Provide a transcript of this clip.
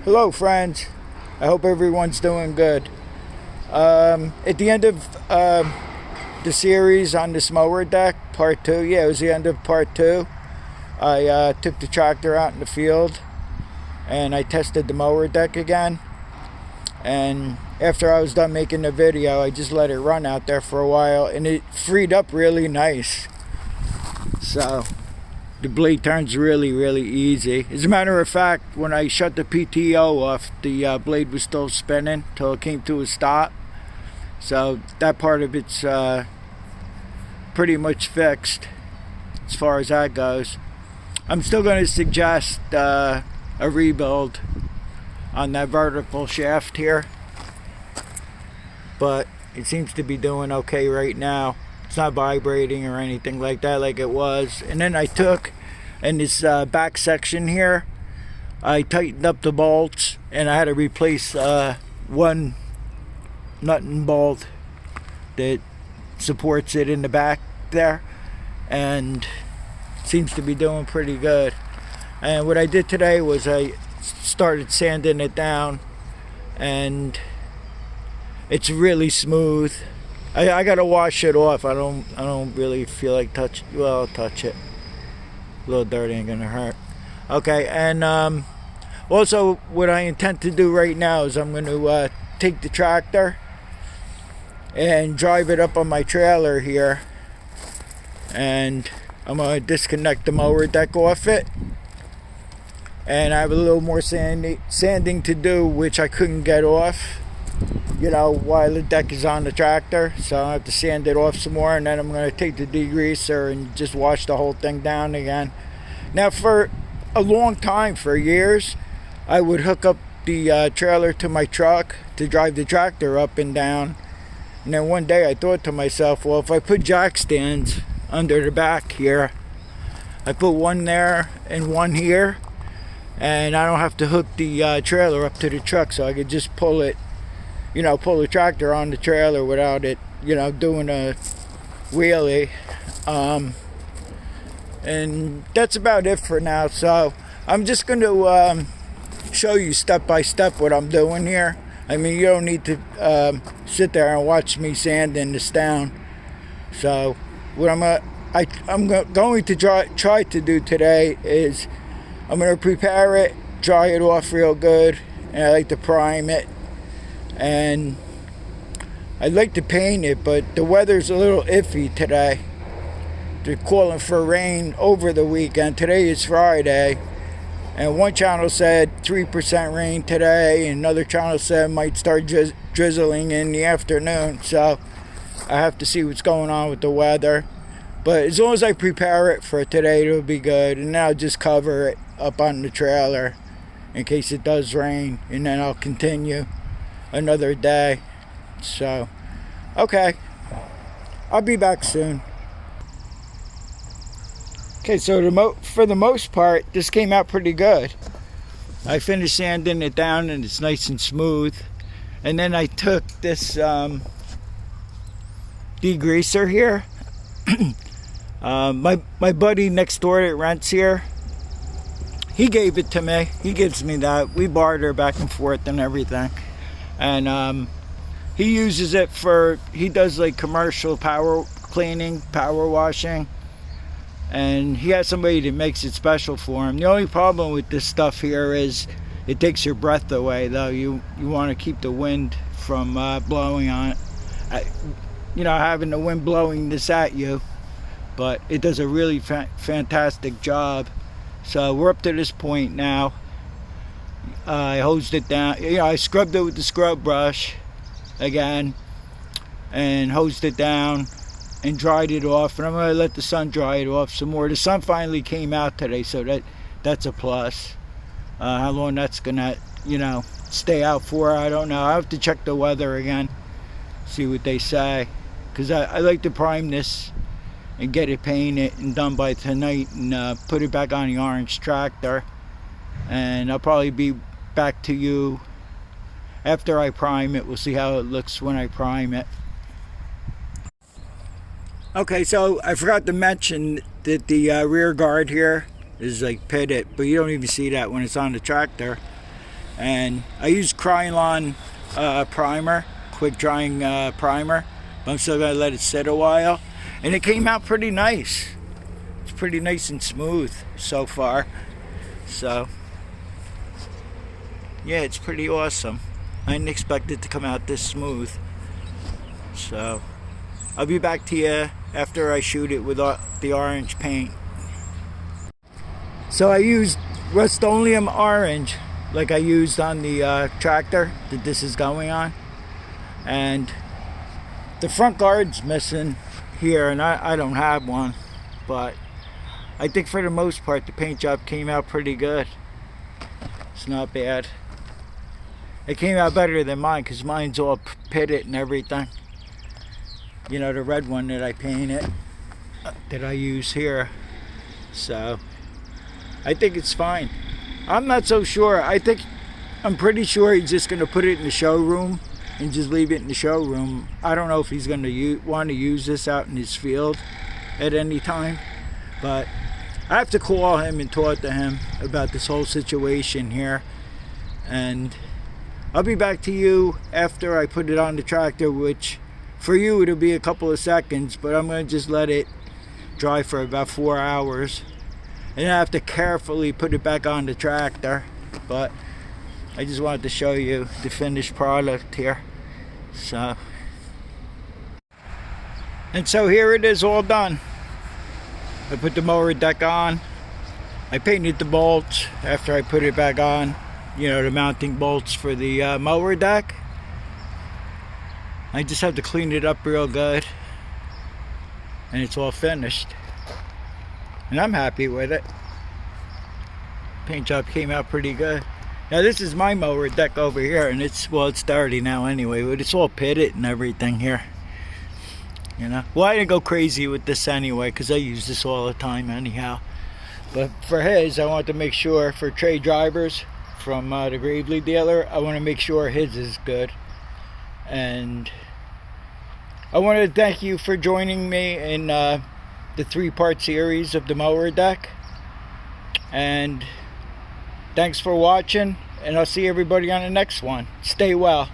Hello friends, I hope everyone's doing good. At the end of the series on this mower deck, part 2, yeah, it was the end of part 2. I took the tractor out in the field and I tested the mower deck again. And after I was done making the video, I just let it run out there for a while and it freed up really nice. So the blade turns really easy. As a matter of fact, when I shut the PTO off, the blade was still spinning till it came to a stop. So that part of it's pretty much fixed as far as that goes. I'm still going to suggest a rebuild on that vertical shaft here, but it seems to be doing okay right now. It's not vibrating or anything like that like it was. And then I took, in this back section here, I tightened up the bolts and I had to replace one nut and bolt that supports it in the back there, and seems to be doing pretty good. And what I did today was I started sanding it down and it's really smooth. I gotta wash it off. I don't really feel like touch. Well, I'll touch it. A little dirt ain't gonna hurt. Okay, and also what I intend to do right now is I'm gonna take the tractor and drive it up on my trailer here, and I'm gonna disconnect the mower deck off it. And I have a little more sanding to do, which I couldn't get off, while the deck is on the tractor. So I have to sand it off some more, and then I'm going to take the degreaser and just wash the whole thing down again. Now, for a long time, for years, I would hook up the trailer to my truck to drive the tractor up and down. And then one day I thought to myself, well, if I put jack stands under the back here, I put one there and one here, and I don't have to hook the trailer up to the truck, so I could just pull it, pull the tractor on the trailer without it, doing a wheelie. And that's about it for now. So I'm just going to show you step by step what I'm doing here. I mean, you don't need to sit there and watch me sanding this down. So what I'm going to try to do today is I'm going to prepare it, dry it off real good, and I like to prime it. And I'd like to paint it, but the weather's a little iffy today. They're calling for rain over the weekend. Today is Friday, and one channel said 3% rain today, and another channel said it might start drizzling in the afternoon. So I have to see what's going on with the weather. But as long as I prepare it for today, it'll be good. And then I'll just cover it up on the trailer in case it does rain, and then I'll continue another day. So okay, I'll be back soon. Okay, so for the most part, this came out pretty good. I finished sanding it down and it's nice and smooth. And then I took this degreaser here. My buddy next door that rents here, he gave it to me. He gives me that. We barter back and forth and everything. And he uses it he does like commercial power cleaning, power washing. And he has somebody that makes it special for him. The only problem with this stuff here is it takes your breath away, though. You want to keep the wind from blowing on it. Having the wind blowing this at you. But it does a really fantastic job. So we're up to this point now. I hosed it down. I scrubbed it with the scrub brush again and hosed it down and dried it off. And I'm going to let the sun dry it off some more. The sun finally came out today, so that's a plus. How long that's going to, stay out for, I don't know. I have to check the weather again, see what they say. Because I like to prime this and get it painted and done by tonight, and put it back on the orange tractor. And I'll probably be back to you after I prime it. We'll see how it looks when I prime it. Okay, so I forgot to mention that the rear guard here is like pitted, but you don't even see that when it's on the tractor. And I use Krylon primer, quick drying primer, but I'm still gonna let it sit a while. And it came out pretty nice. It's pretty nice and smooth so far. So yeah, it's pretty awesome. I didn't expect it to come out this smooth. So I'll be back to you after I shoot it with the orange paint. So I used Rust-Oleum orange like I used on the tractor that this is going on. And the front guard's missing here, and I don't have one. But I think for the most part the paint job came out pretty good. It's not bad. It came out better than mine because mine's all pitted and everything. You know, the red one that I painted, that I use here. So I think it's fine. I'm not so sure. I'm pretty sure he's just going to put it in the showroom and just leave it in the showroom. I don't know if he's going to want to use this out in his field at any time. But I have to call him and talk to him about this whole situation here. And I'll be back to you after I put it on the tractor, which for you it'll be a couple of seconds, but I'm going to just let it dry for about 4 hours. And I have to carefully put it back on the tractor. But I just wanted to show you the finished product here. So here it is, all done. I put the mower deck on. I painted the bolts after I put it back on. You know, the mounting bolts for the mower deck. I just have to clean it up real good. And it's all finished. And I'm happy with it. Paint job came out pretty good. Now this is my mower deck over here, and it's dirty now anyway, but it's all pitted and everything here. You know, well, I didn't go crazy with this anyway because I use this all the time anyhow. But for his, I want to make sure, for Trey drivers from the Gravely dealer, I want to make sure his is good. And I want to thank you for joining me in the 3-part series of the mower deck. And thanks for watching, and I'll see everybody on the next one. Stay well.